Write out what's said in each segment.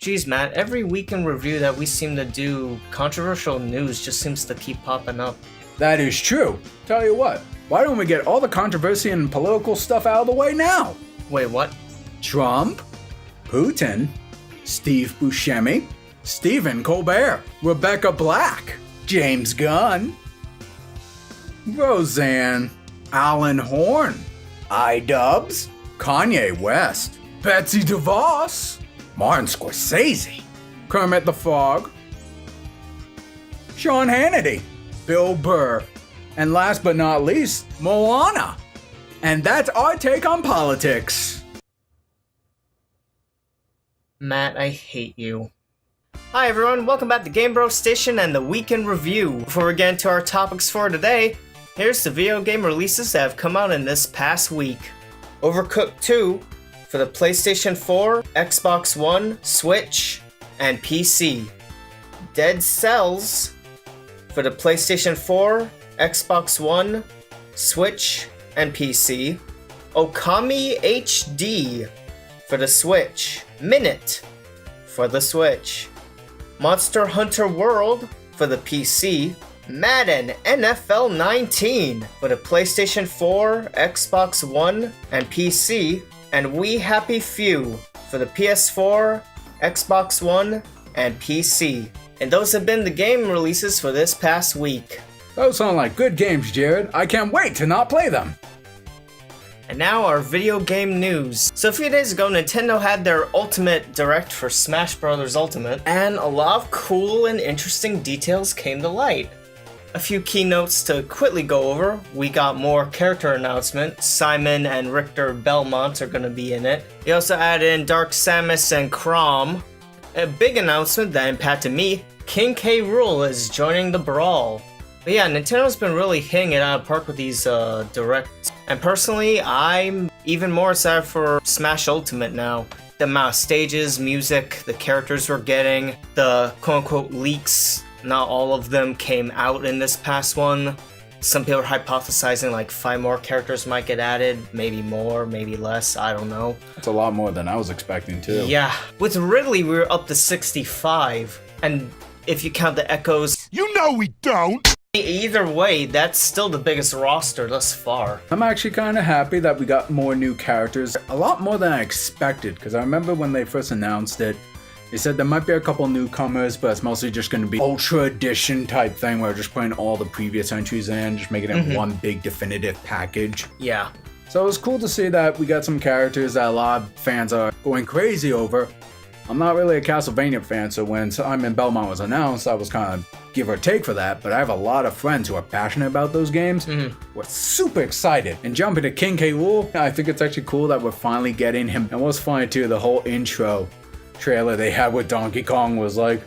Geez, Matt, every weekend review that we seem to do, controversial news just seems to keep popping up. That is true. Tell you what, why don't we get all the controversy and political stuff out of the way now? Wait, what? Trump, Putin, Steve Buscemi, Stephen Colbert, Rebecca Black, James Gunn, Roseanne, Alan Horn, iDubbbz, Kanye West, Betsy DeVos, Martin Scorsese, Kermit the Frog, Sean Hannity, Bill Burr, and last but not least, Moana. And that's our take on politics. Matt, I hate you. Hi everyone, welcome back to Game Bro Station and the Weekend Review. Before we get into our topics for today, here's the video game releases that have come out in this past week. Overcooked 2 for the PlayStation 4, Xbox One, Switch, and PC. Dead Cells for the PlayStation 4, Xbox One, Switch, and PC. Okami HD for the Switch. Minute for the Switch. Monster Hunter World for the PC. Madden NFL 19 for the PlayStation 4, Xbox One, and PC. And We Happy Few for the PS4, Xbox One, and PC. And those have been the game releases for this past week. Those sound like good games, Jared. I can't wait to not play them. And now our video game news. So a few days ago, Nintendo had their Ultimate Direct for Smash Bros. Ultimate, and a lot of cool and interesting details came to light. A few keynotes to quickly go over. We got more character announcements. Simon and Richter Belmont are going to be in it. They also added in Dark Samus and Chrom. A big announcement that impacted me, King K. Rool is joining the Brawl. But yeah, Nintendo's been really hitting it out of the park with these directs. And personally, I'm even more excited for Smash Ultimate now. The amount of stages, music, the characters we're getting, the quote-unquote leaks. Not all of them came out in this past one. Some people are hypothesizing like 5 more characters might get added, maybe more, maybe less, I don't know. That's a lot more than I was expecting too. Yeah, with Ridley we were up to 65, and if you count the Echoes, You know we don't! either way, that's still the biggest roster thus far. I'm actually kind of happy that we got more new characters. A lot more than I expected, because I remember when they first announced it, they said there might be a couple newcomers, but it's mostly just going to be Ultra Edition type thing where we're just putting all the previous entries in, just making it one big definitive package. Yeah. So it was cool to see that we got some characters that a lot of fans are going crazy over. I'm not really a Castlevania fan, so when Simon Belmont was announced, I was kind of give or take for that, but I have a lot of friends who are passionate about those games. We're super excited. And jumping to King K. Rool, I think it's actually cool that we're finally getting him. And what's funny too, the whole intro trailer they had with Donkey Kong was like,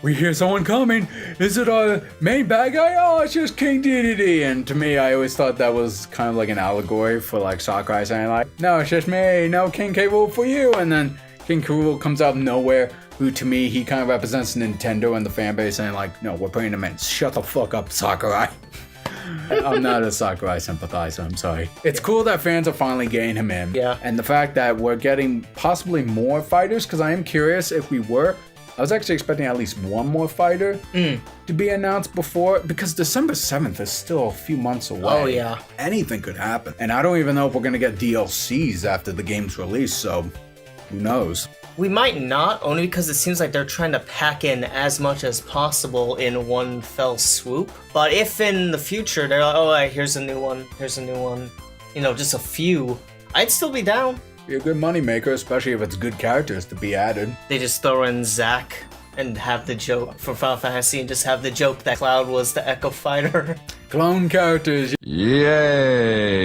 we hear someone coming. Is it our main bad guy? Oh, it's just King Dedede. And to me, I always thought that was kind of like an allegory for like Sakurai saying like, no, it's just me. No King K. Rool for you. And then King K. Rool comes out of nowhere, who to me, he kind of represents Nintendo and the fan base saying like, no, we're putting him in. Shut the fuck up, Sakurai. I'm not a Sakurai sympathizer, I'm sorry. It's cool that fans are finally getting him in. Yeah. And the fact that we're getting possibly more fighters, because I am curious if we were. I was actually expecting at least one more fighter to be announced before, because December 7th is still a few months away. Oh, yeah. Anything could happen. And I don't even know if we're going to get DLCs after the game's release, so who knows? We might not, only because it seems like they're trying to pack in as much as possible in one fell swoop. But if in the future they're like, oh, right, here's a new one, you know, just a few, I'd still be down. Be a good moneymaker, especially if it's good characters to be added. They just throw in Zack and have the joke for Final Fantasy and just have the joke that Cloud was the Echo Fighter. Clone characters. Yay!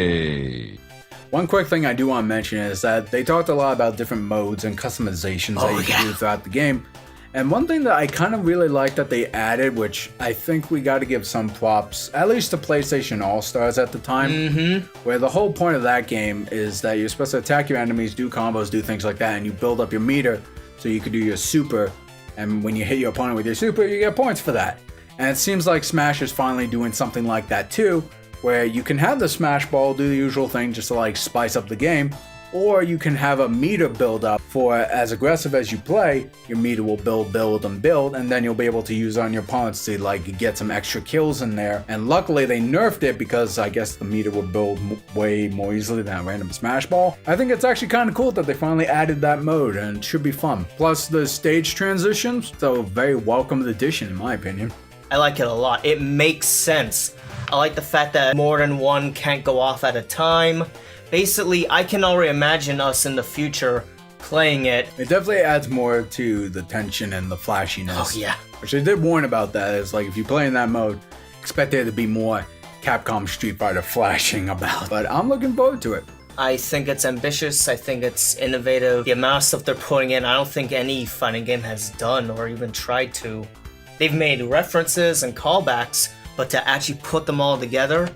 One quick thing I do want to mention is that they talked a lot about different modes and customizations that you can do throughout the game. And one thing that I kind of really like that they added, which I think we got to give some props, at least to PlayStation All-Stars at the time, where the whole point of that game is that you're supposed to attack your enemies, do combos, do things like that, and you build up your meter so you could do your super, and when you hit your opponent with your super, you get points for that. And it seems like Smash is finally doing something like that too, where you can have the Smash Ball do the usual thing just to like spice up the game, or you can have a meter build up for as aggressive as you play, your meter will build, and then you'll be able to use on your opponents to like get some extra kills in there. And luckily they nerfed it because I guess the meter will build way more easily than a random Smash Ball. I think it's actually kind of cool that they finally added that mode, and it should be fun. Plus the stage transitions, so very welcome addition in my opinion. I like it a lot. It makes sense. I like the fact that more than one can't go off at a time. Basically, I can already imagine us in the future playing it. It definitely adds more to the tension and the flashiness. Oh yeah. Which I did warn about that. It's like if you play in that mode, expect there to be more Capcom Street Fighter flashing about. But I'm looking forward to it. I think it's ambitious. I think it's innovative. The amount of stuff they're putting in, I don't think any fighting game has done or even tried to. They've made references and callbacks, but to actually put them all together,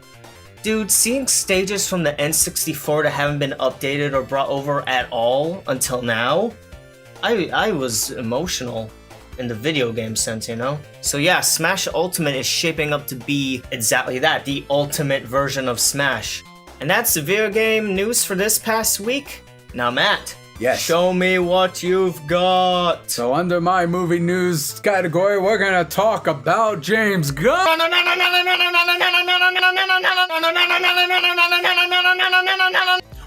dude, seeing stages from the N64 that haven't been updated or brought over at all until now, I was emotional in the video game sense, you know? So yeah, Smash Ultimate is shaping up to be exactly that, the ultimate version of Smash. And that's the video game news for this past week. Now Matt, yes, show me what you've got. So under my movie news category, we're gonna talk about James Gunn.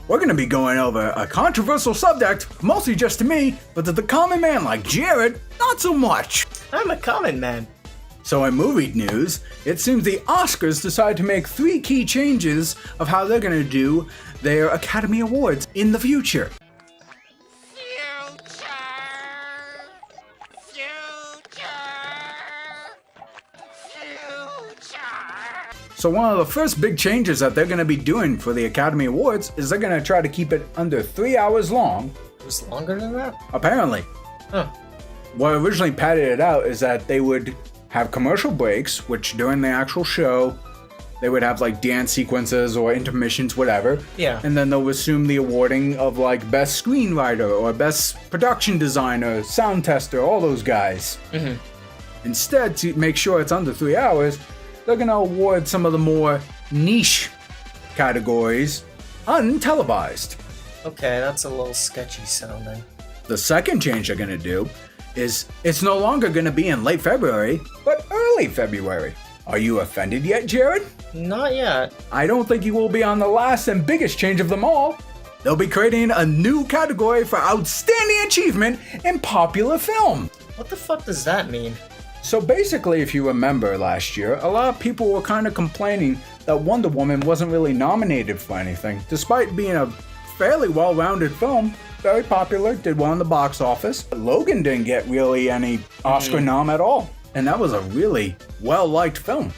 We're gonna be going over a controversial subject, mostly just to me, but to the common man like Jared, not so much. I'm a common man. So in movie news, it seems the Oscars decided to make 3 key changes of how they're gonna do their Academy Awards in the future. So one of the first big changes that they're going to be doing for the Academy Awards is they're going to try to keep it under 3 hours long. It was longer than that? Apparently. Huh. What originally padded it out is that they would have commercial breaks, which during the actual show, they would have like dance sequences or intermissions, whatever. Yeah. And then they'll assume the awarding of like best screenwriter or best production designer, sound tester, all those guys. Mm-hmm. Instead, to make sure it's under 3 hours, they're going to award some of the more niche categories untelevised. Okay, that's a little sketchy sounding. The second change they're going to do is it's no longer going to be in late February, but early February. Are you offended yet, Jared? Not yet. I don't think you will be on the last and biggest change of them all. They'll be creating a new category for outstanding achievement in popular film. What the fuck does that mean? So basically, if you remember last year, a lot of people were kind of complaining that Wonder Woman wasn't really nominated for anything, despite being a fairly well-rounded film, very popular, did well in the box office. Logan didn't get really any Oscar nom at all, and that was a really well-liked film.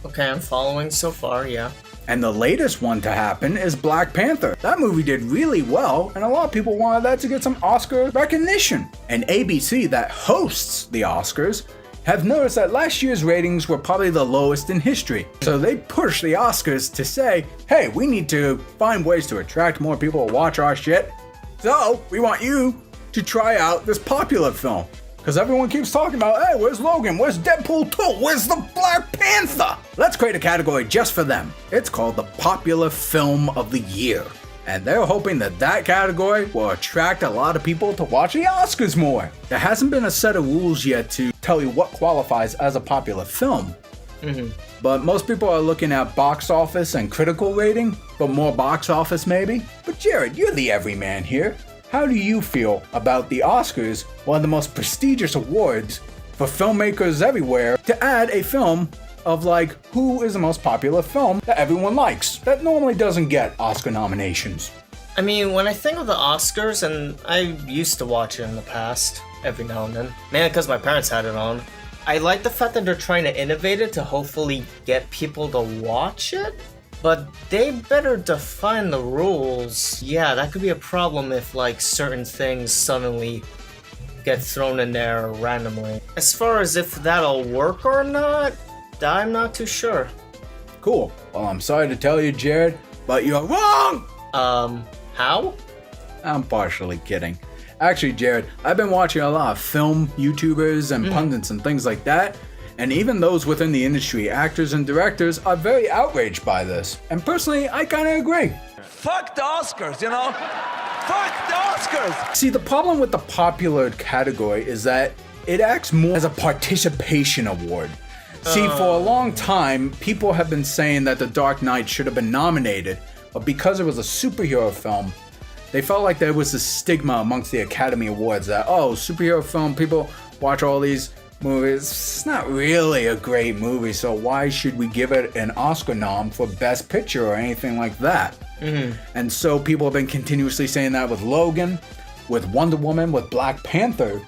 Okay, I'm following so far, yeah. And the latest one to happen is Black Panther. That movie did really well, and a lot of people wanted that to get some Oscar recognition. And ABC, that hosts the Oscars, have noticed that last year's ratings were probably the lowest in history. So they pushed the Oscars to say, hey, we need to find ways to attract more people to watch our shit. So we want you to try out this popular film. Because everyone keeps talking about, hey, where's Logan? Where's Deadpool 2? Where's the Black Panther? Let's create a category just for them. It's called the Popular Film of the Year. And they're hoping that that category will attract a lot of people to watch the Oscars more. There hasn't been a set of rules yet to tell you what qualifies as a popular film. But most people are looking at box office and critical rating, but more box office maybe. But Jared, you're the everyman here. How do you feel about the Oscars, one of the most prestigious awards for filmmakers everywhere, to add a film of like, who is the most popular film that everyone likes, that normally doesn't get Oscar nominations? I mean, when I think of the Oscars, and I used to watch it in the past, every now and then, mainly because my parents had it on, I like the fact that they're trying to innovate it to hopefully get people to watch it, but they better define the rules. Yeah, that could be a problem if like certain things suddenly get thrown in there randomly. As far as if that'll work or not, I'm not too sure. Cool. Well, I'm sorry to tell you, Jared, but you're wrong! How? I'm partially kidding. Actually, Jared, I've been watching a lot of film YouTubers and pundits and things like that, and even those within the industry, actors and directors, are very outraged by this. And personally, I kind of agree. Fuck the Oscars, you know? the Oscars! See, the problem with the popular category is that it acts more as a participation award. See, for a long time, people have been saying that The Dark Knight should have been nominated, but because it was a superhero film, they felt like there was a stigma amongst the Academy Awards that, oh, superhero film, people watch all these movies. It's not really a great movie, so why should we give it an Oscar nom for Best Picture or anything like that? And so people have been continuously saying that with Logan, with Wonder Woman, with Black Panther,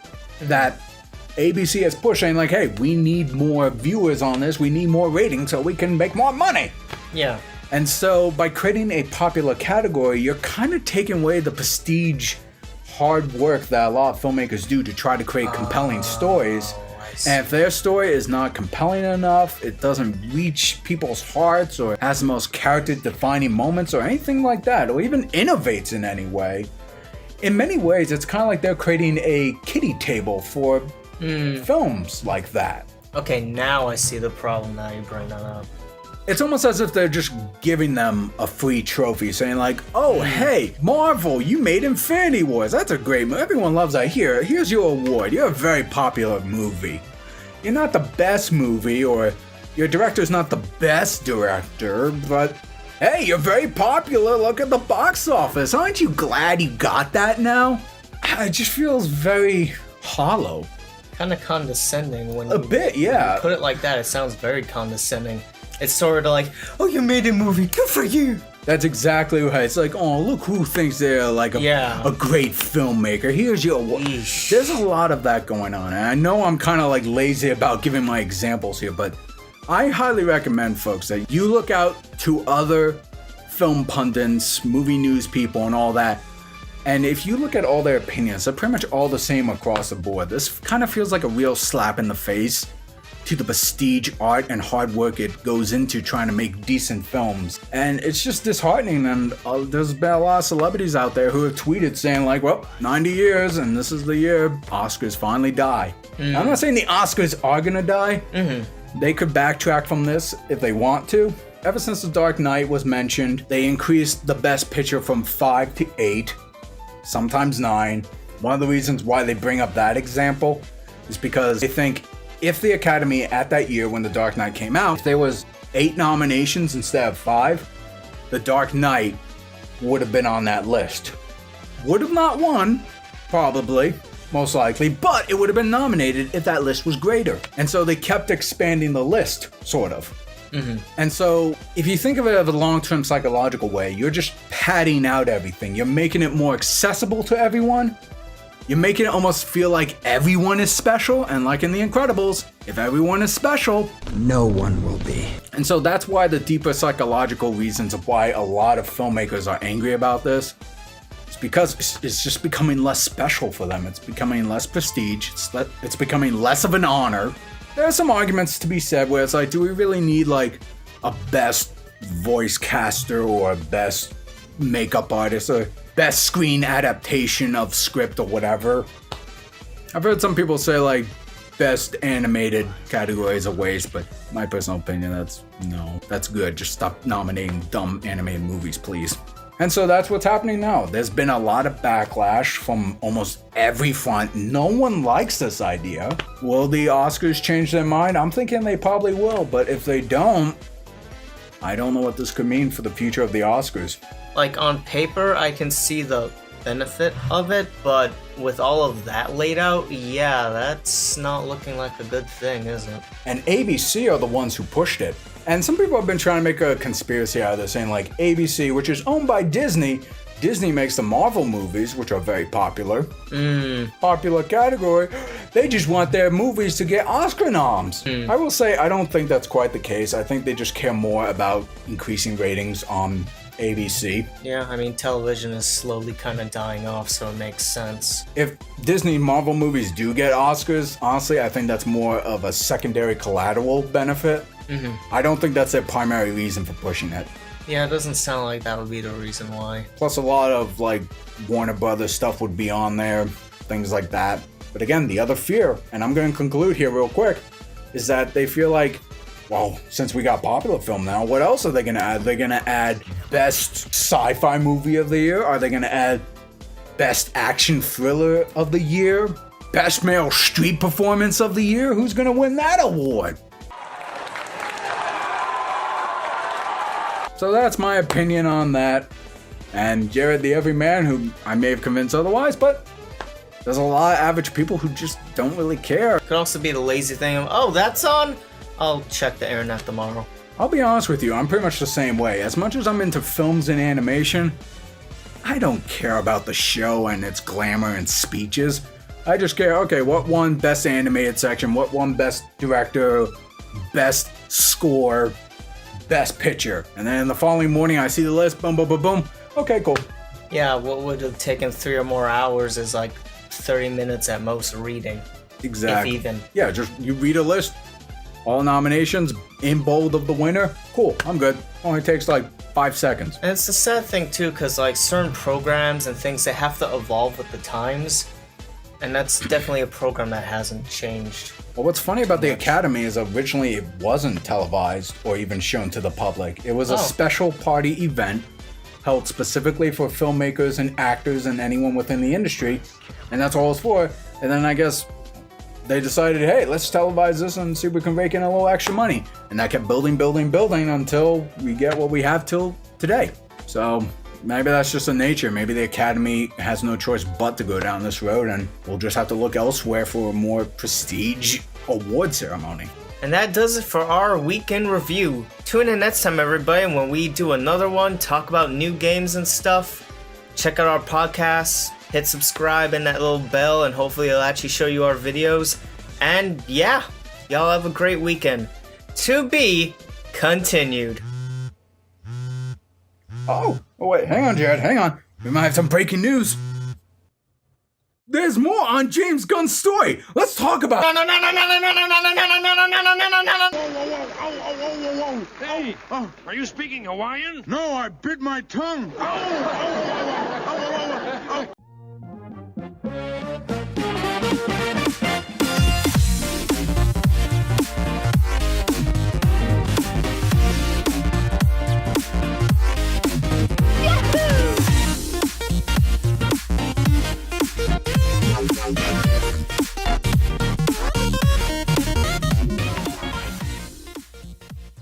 that ABC is pushing like, hey, we need more viewers on this, we need more ratings so we can make more money. Yeah. And so by creating a popular category, you're kind of taking away the prestige, hard work that a lot of filmmakers do to try to create compelling stories. And if their story is not compelling enough, it doesn't reach people's hearts or has the most character-defining moments or anything like that, or even innovates in any way, in many ways, it's kind of like they're creating a kiddie table for films like that. Okay, now I see the problem now you bring that up. It's almost as if they're just giving them a free trophy, saying like, oh, hey, Marvel, you made Infinity Wars. That's a great movie. Everyone loves that. Here's your award. You're a very popular movie. You're not the best movie, or your director's not the best director, but hey, you're very popular. Look at the box office. Aren't you glad you got that now? It just feels very hollow. Kind of condescending when A bit, yeah. when you put it like that. It sounds very condescending. It's sort of like, oh, you made a movie, good for you. That's exactly right. It's like, oh, look who thinks they're like a great filmmaker. Here's your award. There's a lot of that going on. And I know I'm kind of like lazy about giving my examples here, but I highly recommend, folks, that you look out to other film pundits, movie news people, and all that. And if you look at all their opinions, they're pretty much all the same across the board. This kind of feels like a real slap in the face to the prestige, art, and hard work it goes into trying to make decent films. And it's just disheartening, and there's been a lot of celebrities out there who have tweeted saying like, well, 90 years, and this is the year Oscars finally die. I'm not saying the Oscars are gonna die. They could backtrack from this if they want to. Ever since The Dark Knight was mentioned, they increased the Best Picture from 5 to 8, sometimes 9. One of the reasons why they bring up that example is because they think if the Academy at that year when The Dark Knight came out, if there was 8 nominations instead of 5, The Dark Knight would have been on that list. Would have not won, probably, most likely, but it would have been nominated if that list was greater. And so they kept expanding the list, sort of. And so if you think of it as a long-term psychological way, you're just padding out everything. You're making it more accessible to everyone. You're making it almost feel like everyone is special, and like in The Incredibles, if everyone is special, no one will be. And so that's why the deeper psychological reasons of why a lot of filmmakers are angry about this is because it's just becoming less special for them. It's becoming less prestige. It's becoming less of an honor. There are some arguments to be said where it's like, do we really need like a best voice caster or a best makeup artist or best screen adaptation of script or whatever? I've heard some people say like best animated category is a waste, but my personal opinion, that's good. Just stop nominating dumb animated movies, please. And so that's what's happening now. There's been a lot of backlash from almost every front. No one likes this idea. Will the Oscars change their mind? I'm thinking they probably will, but if they don't, I don't know what this could mean for the future of the Oscars. Like, on paper, I can see the benefit of it, but with all of that laid out, yeah, that's not looking like a good thing, is it? And ABC are the ones who pushed it. And some people have been trying to make a conspiracy out of this, saying like ABC, which is owned by Disney makes the Marvel movies, which are very popular. Popular category. They just want their movies to get Oscar noms. I will say I don't think that's quite the case. I think they just care more about increasing ratings on ABC. Yeah, I mean, television is slowly kind of dying off, so it makes sense. If Disney Marvel movies do get Oscars, honestly, I think that's more of a secondary collateral benefit. I don't think that's their primary reason for pushing it. Yeah, it doesn't sound like that would be the reason why. Plus a lot of like Warner Brothers stuff would be on there, things like that. But again, the other fear, and I'm going to conclude here real quick, is that they feel like, well, since we got popular film now, what else are they going to add? They're going to add best sci-fi movie of the year? Are they going to add Best action thriller of the year? Best male street performance of the year? Who's gonna win that award? So that's my opinion on that. And Jared the Everyman, who I may have convinced otherwise, but there's a lot of average people who just don't really care. Could also be the lazy thing of, oh, that's on? I'll check the internet tomorrow. I'll be honest with you, I'm pretty much the same way. As much as I'm into films and animation, I don't care about the show and its glamour and speeches. I just care, okay, what won best animated section, what won best director, best score, best picture. And then the following morning I see the list, boom, boom, boom, boom. Okay, cool. Yeah, what would have taken 3 or more hours is like 30 minutes at most reading. Exactly. If even. Yeah, just you read a list, all nominations, in bold of the winner, cool, I'm good. Only takes like 5 seconds. And it's a sad thing too, because like certain programs and things, they have to evolve with the times. And that's definitely a program that hasn't changed. Well, what's funny about the Academy is originally it wasn't televised or even shown to the public. It was a special party event held specifically for filmmakers and actors and anyone within the industry. And that's all it's for. And then I guess they decided, hey, let's televise this and see if we can rake in a little extra money. And that kept building until we get what we have till today. So maybe that's just the nature. Maybe the Academy has no choice but to go down this road, and we'll just have to look elsewhere for a more prestige award ceremony. And that does it for our weekend review. Tune in next time, everybody, when we do another one, talk about new games and stuff. Check out our podcasts, hit subscribe and that little bell, and hopefully it'll actually show you our videos. And yeah, y'all have a great weekend. To be continued. Oh wait, hang on, Jared, hang on. We might have some breaking news. There's more on James Gunn's story. Let's talk about it. Hey, are you speaking Hawaiian? No, I bit my tongue.